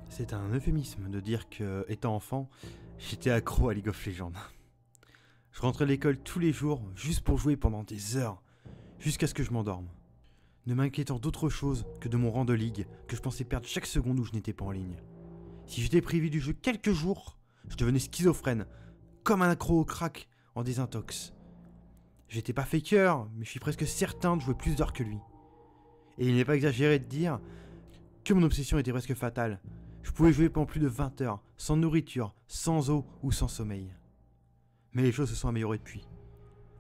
C'est un euphémisme de dire que, étant enfant, j'étais accro à League of Legends. Je rentrais de l'école tous les jours juste pour jouer pendant des heures, jusqu'à ce que je m'endorme. Ne m'inquiétant d'autre chose que de mon rang de ligue que je pensais perdre chaque seconde où je n'étais pas en ligne. Si j'étais privé du jeu quelques jours, je devenais schizophrène, comme un accro au crack en désintox. J'étais pas faker, mais je suis presque certain de jouer plus d'heures que lui. Et il n'est pas exagéré de dire que mon obsession était presque fatale. Je pouvais jouer pendant plus de 20 heures, sans nourriture, sans eau ou sans sommeil. Mais les choses se sont améliorées depuis.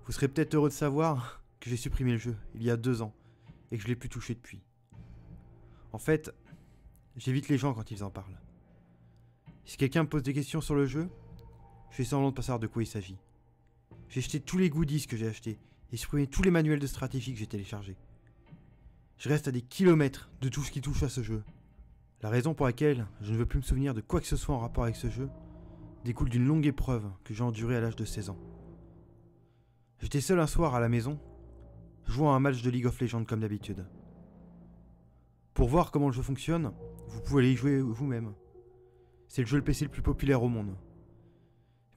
Vous serez peut-être heureux de savoir que j'ai supprimé le jeu il y a 2 ans et que je l'ai plus touché depuis. En fait, j'évite les gens quand ils en parlent. Si quelqu'un me pose des questions sur le jeu, je fais semblant de pas savoir de quoi il s'agit. J'ai jeté tous les goodies que j'ai achetés et supprimé tous les manuels de stratégie que j'ai téléchargés. Je reste à des kilomètres de tout ce qui touche à ce jeu. La raison pour laquelle je ne veux plus me souvenir de quoi que ce soit en rapport avec ce jeu découle d'une longue épreuve que j'ai endurée à l'âge de 16 ans. J'étais seul un soir à la maison, jouant à un match de League of Legends comme d'habitude. Pour voir comment le jeu fonctionne, vous pouvez aller y jouer vous-même. C'est le jeu PC le plus populaire au monde.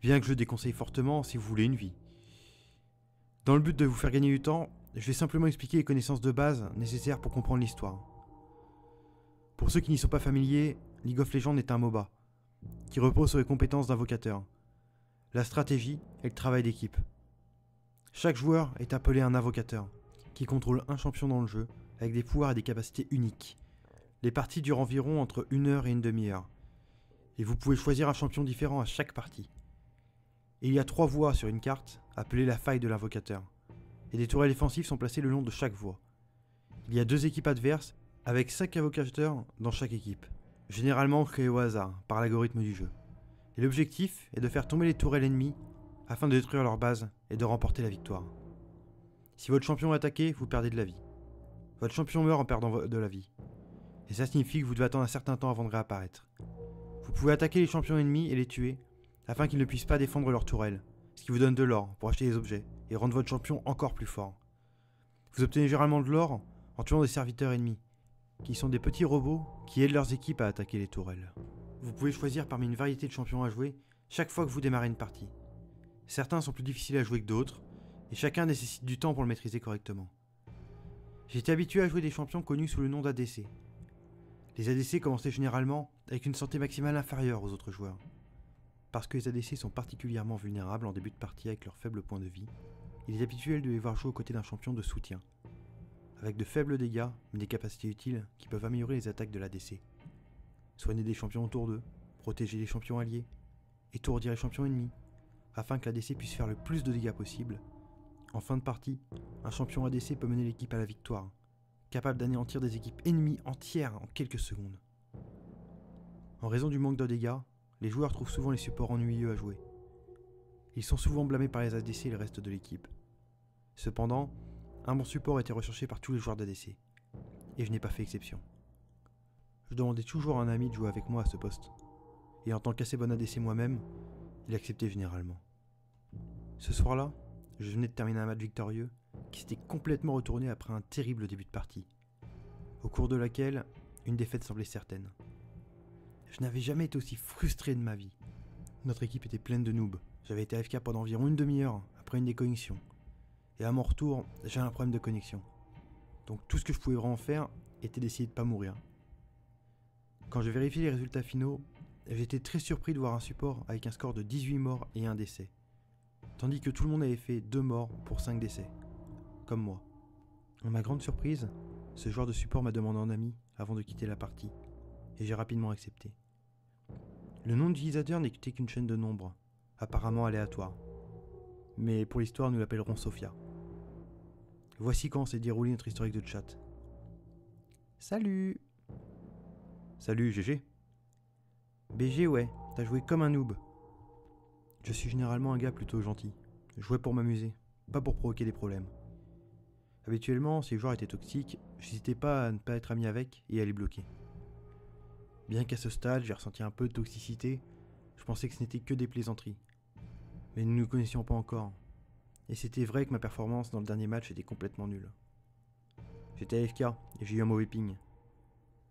Bien que je le déconseille fortement si vous voulez une vie. Dans le but de vous faire gagner du temps, je vais simplement expliquer les connaissances de base nécessaires pour comprendre l'histoire. Pour ceux qui n'y sont pas familiers, League of Legends est un MOBA, qui repose sur les compétences d'invocateur, la stratégie et le travail d'équipe. Chaque joueur est appelé un invocateur, qui contrôle un champion dans le jeu, avec des pouvoirs et des capacités uniques. Les parties durent environ entre 1 heure et une demi-heure, et vous pouvez choisir un champion différent à chaque partie. Et il y a 3 voies sur une carte, appelée la faille de l'invocateur, et des tourelles défensives sont placées le long de chaque voie. Il y a 2 équipes adverses, avec 5 invocateurs dans chaque équipe, généralement créés au hasard par l'algorithme du jeu. Et l'objectif est de faire tomber les tourelles ennemies afin de détruire leur base et de remporter la victoire. Si votre champion est attaqué, vous perdez de la vie. Votre champion meurt en perdant de la vie. Et ça signifie que vous devez attendre un certain temps avant de réapparaître. Vous pouvez attaquer les champions ennemis et les tuer afin qu'ils ne puissent pas défendre leurs tourelles, ce qui vous donne de l'or pour acheter des objets et rendre votre champion encore plus fort. Vous obtenez généralement de l'or en tuant des serviteurs ennemis, qui sont des petits robots qui aident leurs équipes à attaquer les tourelles. Vous pouvez choisir parmi une variété de champions à jouer chaque fois que vous démarrez une partie. Certains sont plus difficiles à jouer que d'autres, et chacun nécessite du temps pour le maîtriser correctement. J'ai été habitué à jouer des champions connus sous le nom d'ADC. Les ADC commençaient généralement avec une santé maximale inférieure aux autres joueurs. Parce que les ADC sont particulièrement vulnérables en début de partie avec leur faible point de vie, il est habituel de les voir jouer aux côtés d'un champion de soutien, avec de faibles dégâts, mais des capacités utiles qui peuvent améliorer les attaques de l'ADC. Soigner des champions autour d'eux, protéger les champions alliés, étourdir les champions ennemis, afin que l'ADC puisse faire le plus de dégâts possible. En fin de partie, un champion ADC peut mener l'équipe à la victoire, capable d'anéantir des équipes ennemies entières en quelques secondes. En raison du manque de dégâts, les joueurs trouvent souvent les supports ennuyeux à jouer. Ils sont souvent blâmés par les ADC et le reste de l'équipe. Cependant, un bon support était recherché par tous les joueurs d'ADC, et je n'ai pas fait exception. Je demandais toujours à un ami de jouer avec moi à ce poste, et en tant qu'assez bon ADC moi-même, il acceptait généralement. Ce soir-là, je venais de terminer un match victorieux qui s'était complètement retourné après un terrible début de partie, au cours de laquelle une défaite semblait certaine. Je n'avais jamais été aussi frustré de ma vie. Notre équipe était pleine de noobs, j'avais été AFK pendant environ une demi-heure après une déconnexion. Et à mon retour, j'avais un problème de connexion. Donc tout ce que je pouvais vraiment faire était d'essayer de pas mourir. Quand j'ai vérifié les résultats finaux, j'étais très surpris de voir un support avec un score de 18 morts et 1 décès. Tandis que tout le monde avait fait 2 morts pour 5 décès. Comme moi. À ma grande surprise, ce joueur de support m'a demandé en ami avant de quitter la partie. Et j'ai rapidement accepté. Le nom d'utilisateur n'était qu'une chaîne de nombres, apparemment aléatoire. Mais pour l'histoire, nous l'appellerons Sophia. Voici comment s'est déroulé notre historique de chat. Salut! Salut GG. BG ouais, t'as joué comme un noob. Je suis généralement un gars plutôt gentil. Je jouais pour m'amuser, pas pour provoquer des problèmes. Habituellement, si le joueur était toxique, j'hésitais pas à ne pas être ami avec et à les bloquer. Bien qu'à ce stade, j'ai ressenti un peu de toxicité, je pensais que ce n'était que des plaisanteries. Mais nous ne nous connaissions pas encore. Et c'était vrai que ma performance dans le dernier match était complètement nulle. J'étais AFK et j'ai eu un mauvais ping.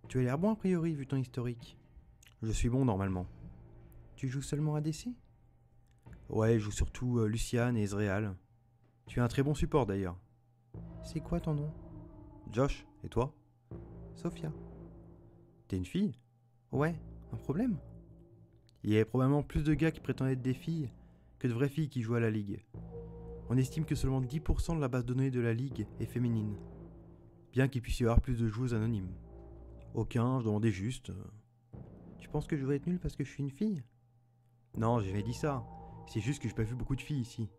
Tu as l'air bon a priori vu ton historique. Je suis bon normalement. Tu joues seulement ADC? Ouais, je joue surtout Lucian et Ezreal. Tu es un très bon support d'ailleurs. C'est quoi ton nom? Josh, et toi? Sophia. T'es une fille? Ouais, un problème? Il y a probablement plus de gars qui prétendent être des filles que de vraies filles qui jouent à la ligue. On estime que seulement 10% de la base de données de la ligue est féminine. Bien qu'il puisse y avoir plus de joueuses anonymes. Aucun, je demandais juste... Tu penses que je vais être nul parce que je suis une fille? Non, j'ai jamais dit ça. C'est juste que j'ai pas vu beaucoup de filles ici.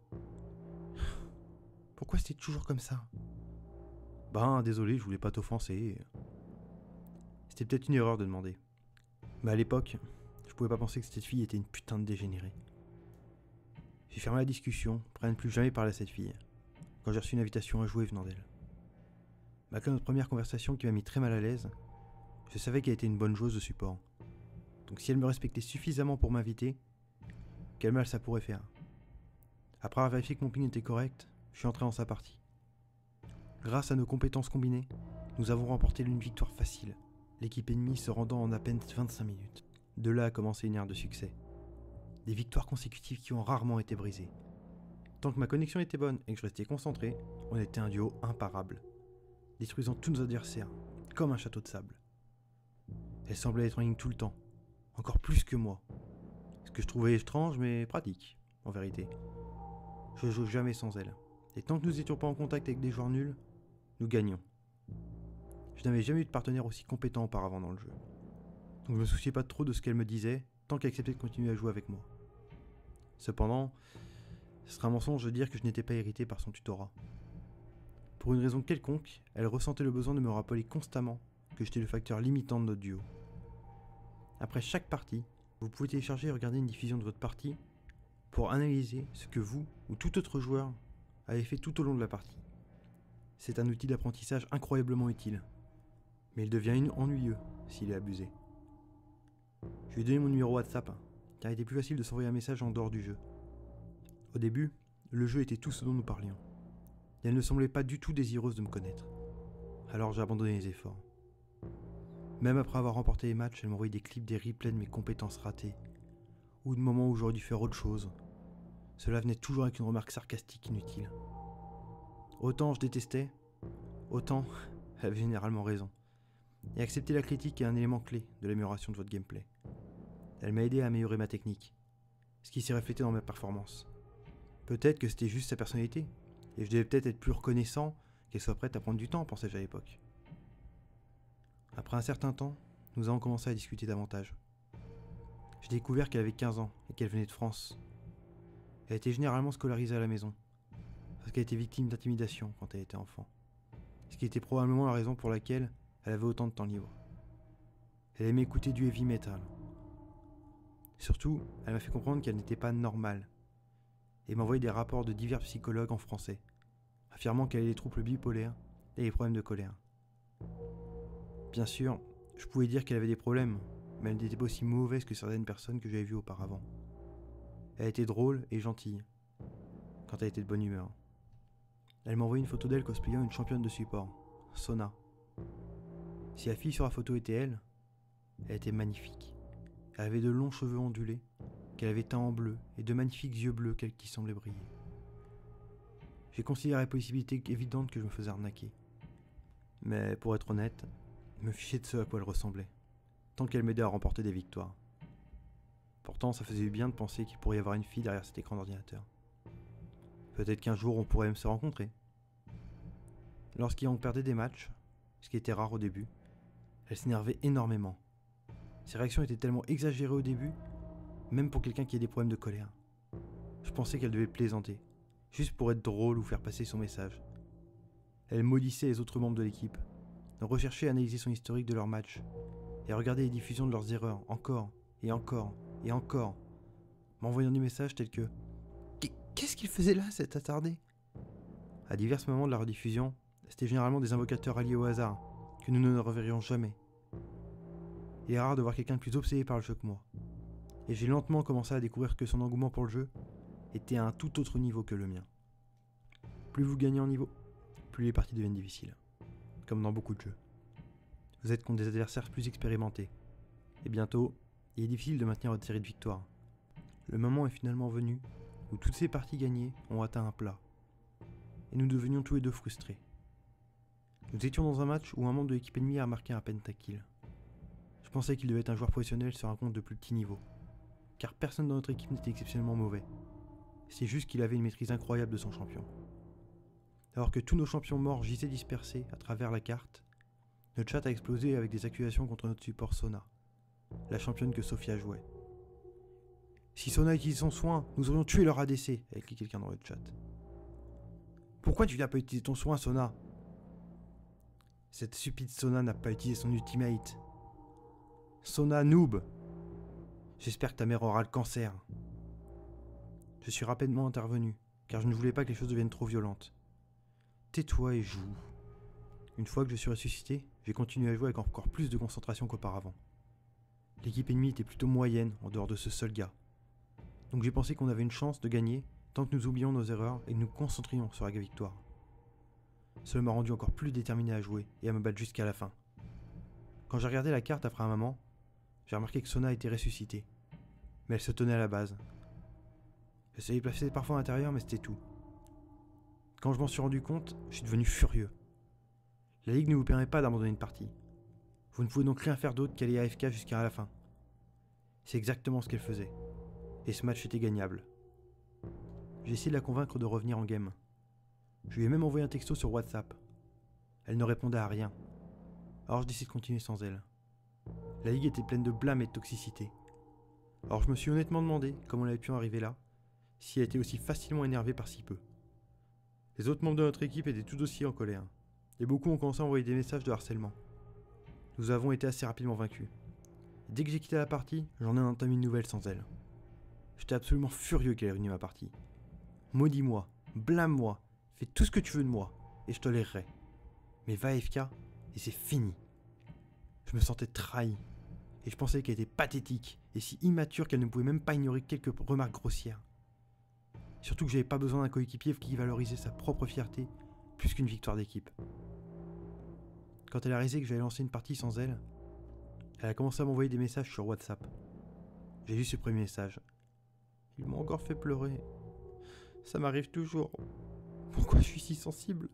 Pourquoi c'était toujours comme ça? Ben, désolé, je voulais pas t'offenser. C'était peut-être une erreur de demander. Mais à l'époque, je pouvais pas penser que cette fille était une putain de dégénérée. J'ai fermé la discussion, prêt à ne plus jamais parler à cette fille, quand j'ai reçu une invitation à jouer venant d'elle. Malgré notre première conversation qui m'a mis très mal à l'aise, je savais qu'elle était une bonne joueuse de support. Donc si elle me respectait suffisamment pour m'inviter, quel mal ça pourrait faire. Après avoir vérifié que mon ping était correct, je suis entré dans sa partie. Grâce à nos compétences combinées, nous avons remporté une victoire facile, l'équipe ennemie se rendant en à peine 25 minutes. De là a commencé une ère de succès. Des victoires consécutives qui ont rarement été brisées. Tant que ma connexion était bonne et que je restais concentré, on était un duo imparable, détruisant tous nos adversaires, comme un château de sable. Elle semblait être en ligne tout le temps, encore plus que moi. Ce que je trouvais étrange mais pratique, en vérité. Je joue jamais sans elle. Et tant que nous n'étions pas en contact avec des joueurs nuls, nous gagnions. Je n'avais jamais eu de partenaire aussi compétent auparavant dans le jeu. Donc je me souciais pas trop de ce qu'elle me disait, tant qu'elle acceptait de continuer à jouer avec moi. Cependant, ce serait un mensonge de dire que je n'étais pas irrité par son tutorat. Pour une raison quelconque, elle ressentait le besoin de me rappeler constamment que j'étais le facteur limitant de notre duo. Après chaque partie, vous pouvez télécharger et regarder une diffusion de votre partie pour analyser ce que vous ou tout autre joueur avez fait tout au long de la partie. C'est un outil d'apprentissage incroyablement utile, mais il devient ennuyeux s'il est abusé. Je lui ai donné mon numéro WhatsApp, car il était plus facile de s'envoyer un message en dehors du jeu. Au début, le jeu était tout ce dont nous parlions, et elle ne semblait pas du tout désireuse de me connaître. Alors j'ai abandonné les efforts. Même après avoir remporté les matchs, elle m'envoyait des clips, des replays de mes compétences ratées, ou de moments où j'aurais dû faire autre chose. Cela venait toujours avec une remarque sarcastique inutile. Autant je détestais, autant elle avait généralement raison. Et accepter la critique est un élément clé de l'amélioration de votre gameplay. Elle m'a aidé à améliorer ma technique, ce qui s'est reflété dans ma performance. Peut-être que c'était juste sa personnalité, et je devais peut-être être plus reconnaissant qu'elle soit prête à prendre du temps, pensais-je à l'époque. Après un certain temps, nous avons commencé à discuter davantage. J'ai découvert qu'elle avait 15 ans et qu'elle venait de France. Elle était généralement scolarisée à la maison, parce qu'elle était victime d'intimidation quand elle était enfant. Ce qui était probablement la raison pour laquelle elle avait autant de temps libre. Elle aimait écouter du heavy metal. Surtout, elle m'a fait comprendre qu'elle n'était pas normale, et m'a envoyé des rapports de divers psychologues en français, affirmant qu'elle avait des troubles bipolaires et des problèmes de colère. Bien sûr, je pouvais dire qu'elle avait des problèmes, mais elle n'était pas aussi mauvaise que certaines personnes que j'avais vues auparavant. Elle était drôle et gentille, quand elle était de bonne humeur. Elle m'a envoyé une photo d'elle cosplayant une championne de support, Sona. Si la fille sur la photo était elle était magnifique. Elle avait de longs cheveux ondulés, qu'elle avait teints en bleu, et de magnifiques yeux bleus qui semblaient briller. J'ai considéré la possibilité évidente que je me faisais arnaquer. Mais pour être honnête, je me fichais de ce à quoi elle ressemblait, tant qu'elle m'aidait à remporter des victoires. Pourtant, ça faisait du bien de penser qu'il pourrait y avoir une fille derrière cet écran d'ordinateur. Peut-être qu'un jour on pourrait même se rencontrer. Lorsqu'on perdait des matchs, ce qui était rare au début, elle s'énervait énormément. Ses réactions étaient tellement exagérées au début, même pour quelqu'un qui a des problèmes de colère. Je pensais qu'elle devait plaisanter, juste pour être drôle ou faire passer son message. Elle maudissait les autres membres de l'équipe, recherchait à analyser son historique de leurs matchs, et regardait les diffusions de leurs erreurs encore, et encore, et encore, m'envoyant des messages tels que « Qu'est-ce qu'il faisait là, cet attardé ?» À divers moments de la rediffusion, c'était généralement des invocateurs alliés au hasard, que nous ne reverrions jamais. Il est rare de voir quelqu'un de plus obsédé par le jeu que moi. Et j'ai lentement commencé à découvrir que son engouement pour le jeu était à un tout autre niveau que le mien. Plus vous gagnez en niveau, plus les parties deviennent difficiles. Comme dans beaucoup de jeux. Vous êtes contre des adversaires plus expérimentés. Et bientôt, il est difficile de maintenir votre série de victoires. Le moment est finalement venu où toutes ces parties gagnées ont atteint un plat. Et nous devenions tous les deux frustrés. Nous étions dans un match où un membre de l'équipe ennemie a marqué un pentakill. Je pensais qu'il devait être un joueur professionnel sur un compte de plus petit niveau, car personne dans notre équipe n'était exceptionnellement mauvais. C'est juste qu'il avait une maîtrise incroyable de son champion. Alors que tous nos champions morts gisaient dispersés à travers la carte, notre chat a explosé avec des accusations contre notre support Sona, la championne que Sophia jouait. Si Sona utilisait son soin, nous aurions tué leur ADC, a écrit quelqu'un dans le chat. Pourquoi tu n'as pas utilisé ton soin, Sona? Cette stupide Sona n'a pas utilisé son ultimate. Sona noob. J'espère que ta mère aura le cancer. Je suis rapidement intervenu, car je ne voulais pas que les choses deviennent trop violentes. Tais-toi et joue. Une fois que je suis ressuscité, j'ai continué à jouer avec encore plus de concentration qu'auparavant. L'équipe ennemie était plutôt moyenne en dehors de ce seul gars. Donc j'ai pensé qu'on avait une chance de gagner tant que nous oublions nos erreurs et que nous concentrions sur la victoire. Cela m'a rendu encore plus déterminé à jouer et à me battre jusqu'à la fin. Quand j'ai regardé la carte après un moment, j'ai remarqué que Sona était ressuscitée. Mais elle se tenait à la base. Elle se déplaçait parfois à l'intérieur, mais c'était tout. Quand je m'en suis rendu compte, je suis devenu furieux. La ligue ne vous permet pas d'abandonner une partie. Vous ne pouvez donc rien faire d'autre qu'aller AFK jusqu'à la fin. C'est exactement ce qu'elle faisait. Et ce match était gagnable. J'ai essayé de la convaincre de revenir en game. Je lui ai même envoyé un texto sur WhatsApp. Elle ne répondait à rien. Alors je décide de continuer sans elle. La ligue était pleine de blâme et de toxicité. Alors je me suis honnêtement demandé comment elle avait pu en arriver là, si elle était aussi facilement énervée par si peu. Les autres membres de notre équipe étaient tout aussi en colère, et beaucoup ont commencé à envoyer des messages de harcèlement. Nous avons été assez rapidement vaincus. Et dès que j'ai quitté la partie, j'en ai entamé une nouvelle sans elle. J'étais absolument furieux qu'elle ait ruiné ma partie. Maudis-moi, blâme-moi, fais tout ce que tu veux de moi, et je tolérerai. Mais va AFK, et c'est fini. Je me sentais trahi, et je pensais qu'elle était pathétique, et si immature qu'elle ne pouvait même pas ignorer quelques remarques grossières. Surtout que j'avais pas besoin d'un coéquipier qui valorisait sa propre fierté, plus qu'une victoire d'équipe. Quand elle a réalisé que j'allais lancer une partie sans elle, elle a commencé à m'envoyer des messages sur WhatsApp. J'ai lu ce premier message. Ils m'ont encore fait pleurer. Ça m'arrive toujours. Pourquoi je suis si sensible?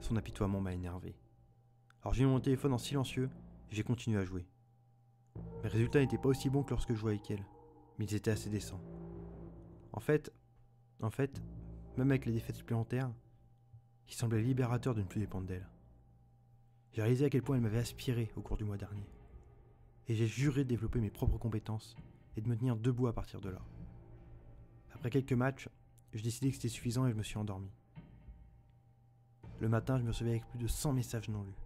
Son apitoiement m'a énervé. Alors j'ai mis mon téléphone en silencieux et j'ai continué à jouer. Mes résultats n'étaient pas aussi bons que lorsque je jouais avec elle, mais ils étaient assez décents. En fait, même avec les défaites supplémentaires, il semblait libérateur de ne plus dépendre d'elle. J'ai réalisé à quel point elle m'avait aspiré au cours du mois dernier. Et j'ai juré de développer mes propres compétences et de me tenir debout à partir de là. Après quelques matchs, j'ai décidé que c'était suffisant et je me suis endormi. Le matin, je me réveillais avec plus de 100 messages non lus.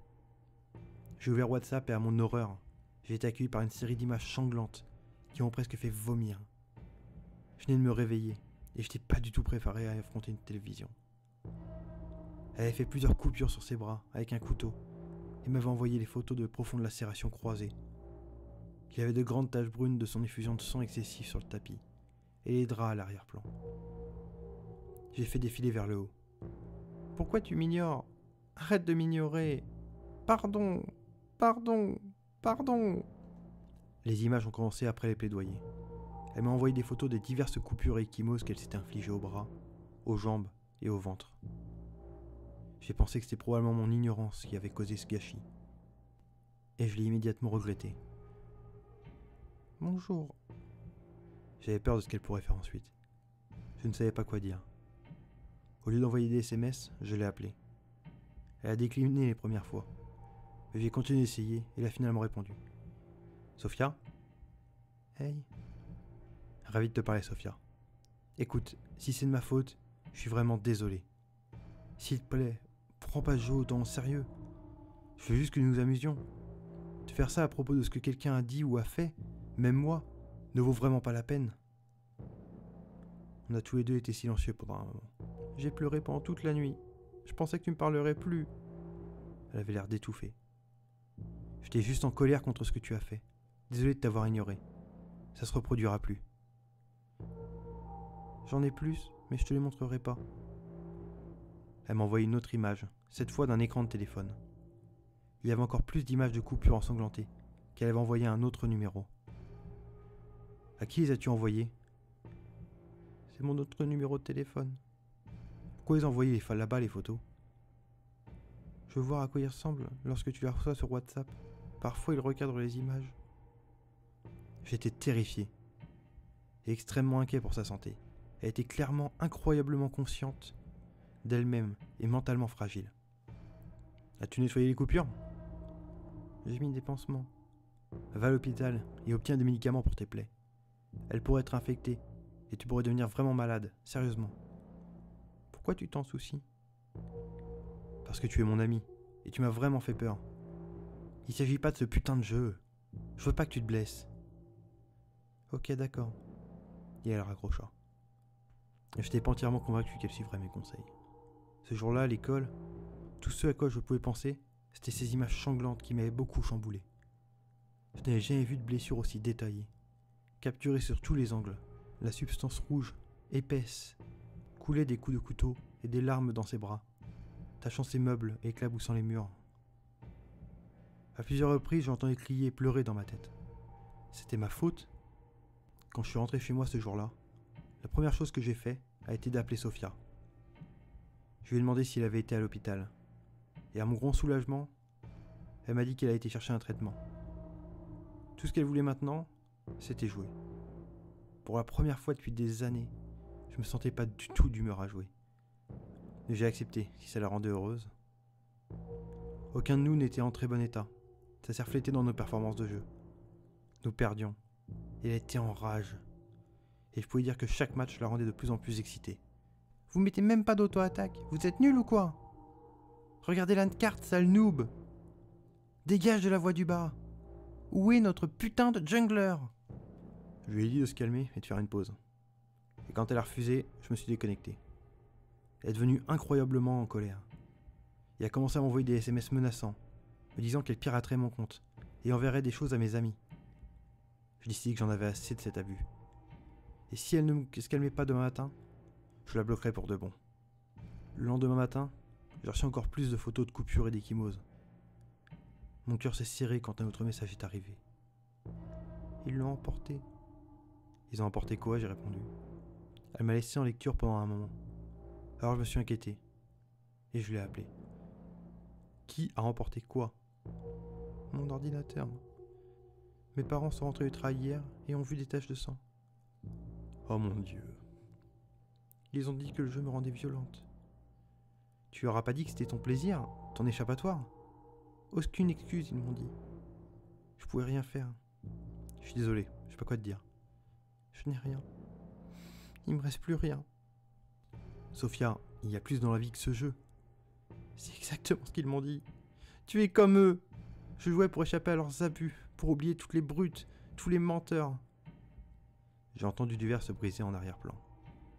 J'ai ouvert WhatsApp et à mon horreur, j'ai été accueilli par une série d'images sanglantes qui m'ont presque fait vomir. Je venais de me réveiller et je n'étais pas du tout préparé à affronter une télévision. Elle avait fait plusieurs coupures sur ses bras avec un couteau et m'avait envoyé les photos de profondes lacérations croisées. Il y avait de grandes taches brunes de son effusion de sang excessif sur le tapis et les draps à l'arrière-plan. J'ai fait défiler vers le haut. « Pourquoi tu m'ignores? Arrête de m'ignorer! Pardon! Pardon! Pardon !» Les images ont commencé après les plaidoyers. Elle m'a envoyé des photos des diverses coupures et ecchymoses qu'elle s'était infligées aux bras, aux jambes et au ventre. J'ai pensé que c'était probablement mon ignorance qui avait causé ce gâchis. Et je l'ai immédiatement regretté. « Bonjour. » J'avais peur de ce qu'elle pourrait faire ensuite. Je ne savais pas quoi dire. Au lieu d'envoyer des SMS, je l'ai appelée. Elle a décliné les premières fois. Mais j'ai continué d'essayer et elle a finalement répondu. « Sophia ? » « Hey. » « Ravi de te parler, Sophia. Écoute, si c'est de ma faute, je suis vraiment désolé. S'il te plaît, prends pas ce jeu autant au sérieux. Je veux juste que nous nous amusions. Te faire ça à propos de ce que quelqu'un a dit ou a fait, même moi, ne vaut vraiment pas la peine. » On a tous les deux été silencieux pendant un moment. « J'ai pleuré pendant toute la nuit. Je pensais que tu me parlerais plus. » Elle avait l'air d'étouffer. « J'étais juste en colère contre ce que tu as fait. Désolé de t'avoir ignoré. Ça se reproduira plus. » J'en ai plus, mais je te les montrerai pas. Elle m'a envoyé une autre image, cette fois d'un écran de téléphone. Il y avait encore plus d'images de coupures ensanglantées, qu'elle avait envoyé un autre numéro. À qui les as-tu envoyés? C'est mon autre numéro de téléphone. Pourquoi les envoyer là-bas les photos? Je veux voir à quoi ils ressemblent lorsque tu les reçois sur WhatsApp. Parfois ils recadrent les images. J'étais terrifié et extrêmement inquiet pour sa santé. Elle était clairement incroyablement consciente d'elle-même et mentalement fragile. As-tu nettoyé les coupures? J'ai mis des pansements. Va à l'hôpital et obtiens des médicaments pour tes plaies. Elle pourrait être infectée et tu pourrais devenir vraiment malade, sérieusement. Pourquoi tu t'en soucies? Parce que tu es mon ami et tu m'as vraiment fait peur. Il s'agit pas de ce putain de jeu. Je veux pas que tu te blesses. Ok, d'accord. Et elle raccrocha. Je n'étais pas entièrement convaincu qu'elle suivrait mes conseils. Ce jour-là, à l'école, tout ce à quoi je pouvais penser, c'était ces images sanglantes qui m'avaient beaucoup chamboulé. Je n'avais jamais vu de blessure aussi détaillée, capturée sur tous les angles. La substance rouge, épaisse, coulait des coups de couteau et des larmes dans ses bras, tachant ses meubles et éclaboussant les murs. À plusieurs reprises, j'entendais crier et pleurer dans ma tête. C'était ma faute. Quand je suis rentré chez moi ce jour-là, la première chose que j'ai fait a été d'appeler Sophia. Je lui ai demandé s'il avait été à l'hôpital. Et à mon grand soulagement, elle m'a dit qu'elle a été chercher un traitement. Tout ce qu'elle voulait maintenant, c'était jouer. Pour la première fois depuis des années, je me sentais pas du tout d'humeur à jouer. Mais j'ai accepté, si ça la rendait heureuse. Aucun de nous n'était en très bon état. Ça s'est reflété dans nos performances de jeu. Nous perdions. Et elle était en rage. Et je pouvais dire que chaque match la rendait de plus en plus excitée. Vous mettez même pas d'auto-attaque, vous êtes nuls ou quoi? Regardez la carte, sale noob! Dégage de la voie du bas! Où est notre putain de jungler? Je lui ai dit de se calmer et de faire une pause. Et quand elle a refusé, je me suis déconnecté. Elle est devenue incroyablement en colère. Et a commencé à m'envoyer des SMS menaçants, me disant qu'elle piraterait mon compte et enverrait des choses à mes amis. Je décidai que j'en avais assez de cet abus. Et si elle ne me calmait pas demain matin, je la bloquerai pour de bon. Le lendemain matin, j'ai reçu encore plus de photos de coupures et d'échymoses. Mon cœur s'est serré quand un autre message est arrivé. Ils l'ont emporté. Ils ont emporté quoi? J'ai répondu. Elle m'a laissé en lecture pendant un moment. Alors je me suis inquiété. Et je l'ai appelé. Qui a emporté quoi? Mon ordinateur. Mes parents sont rentrés du travail hier et ont vu des taches de sang. Oh mon Dieu. Ils ont dit que le jeu me rendait violente. Tu leur as pas dit que c'était ton plaisir, ton échappatoire? Aucune excuse, ils m'ont dit. Je pouvais rien faire. Je suis désolé, je sais pas quoi te dire. Je n'ai rien. Il me reste plus rien. Sophia, il y a plus dans la vie que ce jeu. C'est exactement ce qu'ils m'ont dit. Tu es comme eux. Je jouais pour échapper à leurs abus, pour oublier toutes les brutes, tous les menteurs. J'ai entendu du verre se briser en arrière-plan,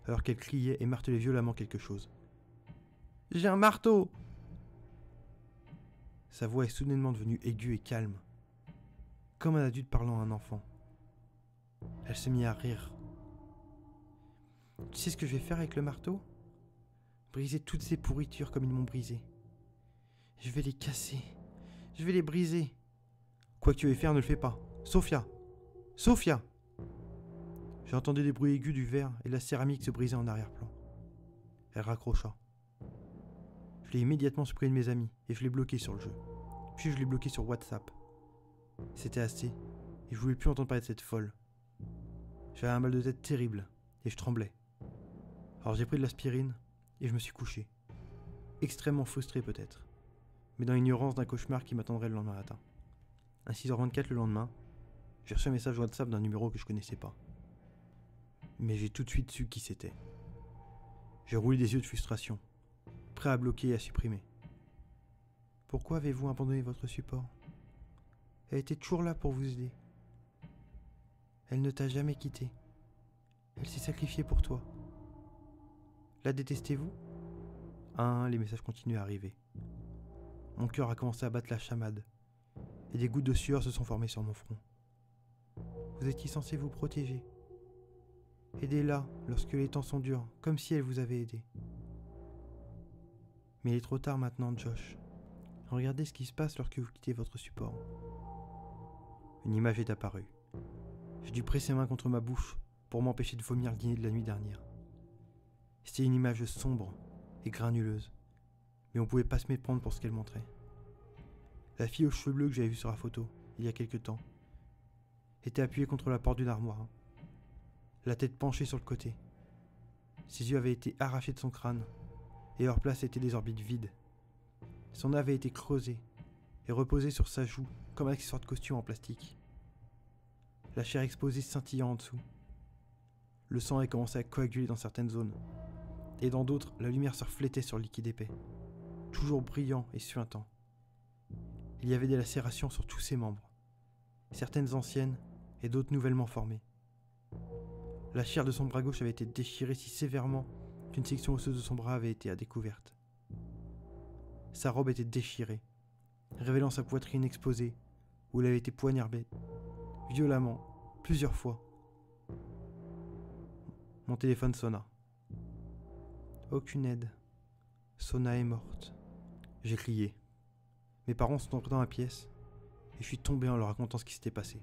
alors qu'elle criait et martelait violemment quelque chose. J'ai un marteau! Sa voix est soudainement devenue aiguë et calme, comme un adulte parlant à un enfant. Elle se mit à rire. Tu sais ce que je vais faire avec le marteau? Briser toutes ces pourritures comme ils m'ont brisé. Je vais les casser. Je vais les briser. Quoi que tu veuilles faire, ne le fais pas. Sophia! Sophia! J'ai entendu des bruits aigus du verre et de la céramique se briser en arrière-plan. Elle raccrocha. Je l'ai immédiatement supprimé de mes amis et je l'ai bloqué sur le jeu. Puis je l'ai bloqué sur WhatsApp. C'était assez et je voulais plus entendre parler de cette folle. J'avais un mal de tête terrible et je tremblais. Alors j'ai pris de l'aspirine et je me suis couché. Extrêmement frustré peut-être, mais dans l'ignorance d'un cauchemar qui m'attendrait le lendemain matin. À 6h24 le lendemain, j'ai reçu un message WhatsApp d'un numéro que je connaissais pas. Mais j'ai tout de suite su qui c'était. J'ai roulé des yeux de frustration, prêt à bloquer et à supprimer. Pourquoi avez-vous abandonné votre support? Elle était toujours là pour vous aider. Elle ne t'a jamais quitté. Elle s'est sacrifiée pour toi. La détestez-vous? Les messages continuent à arriver. Mon cœur a commencé à battre la chamade, et des gouttes de sueur se sont formées sur mon front. Vous étiez censé vous protéger. Aidez-la lorsque les temps sont durs, comme si elle vous avait aidé. Mais il est trop tard maintenant, Josh. Regardez ce qui se passe lorsque vous quittez votre support. une image est apparue. J'ai dû presser ma main contre ma bouche pour m'empêcher de vomir le dîner de la nuit dernière. C'était une image sombre et granuleuse, mais on pouvait pas se méprendre pour ce qu'elle montrait. La fille aux cheveux bleus que j'avais vue sur la photo, il y a quelque temps, était appuyée contre la porte d'une armoire, la tête penchée sur le côté. Ses yeux avaient été arrachés de son crâne, et leur place était des orbites vides. Son nez avait été creusé et reposé sur sa joue comme un accessoire de costume en plastique. La chair exposée scintillant en dessous. Le sang avait commencé à coaguler dans certaines zones, et dans d'autres, la lumière se reflétait sur le liquide épais, toujours brillant et suintant. Il y avait des lacérations sur tous ses membres, certaines anciennes et d'autres nouvellement formées. La chair de son bras gauche avait été déchirée si sévèrement qu'une section osseuse de son bras avait été à découverte. Sa robe était déchirée, révélant sa poitrine exposée où il avait été poignardé, violemment, plusieurs fois. Mon téléphone sonna. Aucune aide. Sona est morte. J'ai crié. Mes parents sont entrés dans la pièce et je suis tombé en leur racontant ce qui s'était passé.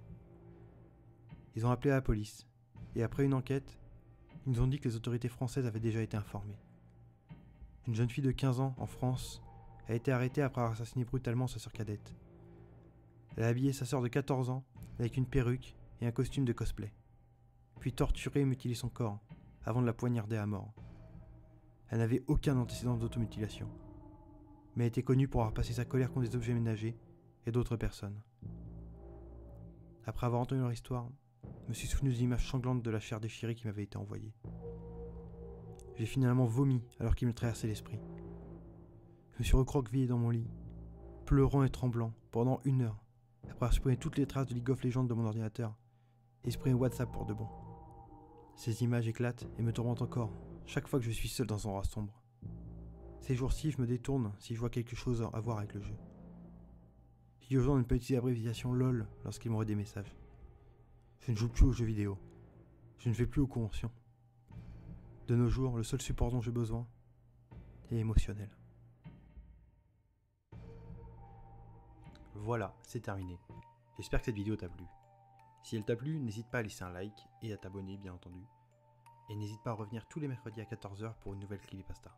Ils ont appelé la police et après une enquête, ils nous ont dit que les autorités françaises avaient déjà été informées. Une jeune fille de 15 ans en France a été arrêtée après avoir assassiné brutalement sa sœur cadette. Elle a habillé sa sœur de 14 ans avec une perruque et un costume de cosplay, puis torturé et mutilé son corps avant de la poignarder à mort. Elle n'avait aucun antécédent d'automutilation, mais était connue pour avoir passé sa colère contre des objets ménagers et d'autres personnes. Après avoir entendu leur histoire, je me suis souvenu des images sanglantes de la chair déchirée qui m'avait été envoyée. J'ai finalement vomi alors qu'il me traversait l'esprit. Je me suis recroquevillé dans mon lit, pleurant et tremblant pendant 1 heure, après avoir supprimé toutes les traces de League of Legends de mon ordinateur et supprimé WhatsApp pour de bon. Ces images éclatent et me tourmentent encore chaque fois que je suis seul dans un endroit sombre. Ces jours-ci, je me détourne si je vois quelque chose à voir avec le jeu. Je dis aux gens de ne pas utiliser l'abréviation LOL lorsqu'ils m'envoient des messages. Je ne joue plus aux jeux vidéo. Je ne vais plus aux conventions. De nos jours, le seul support dont j'ai besoin est émotionnel. Voilà, c'est terminé. J'espère que cette vidéo t'a plu. Si elle t'a plu, n'hésite pas à laisser un like et à t'abonner bien entendu. Et n'hésite pas à revenir tous les mercredis à 14 h pour une nouvelle Creepypasta.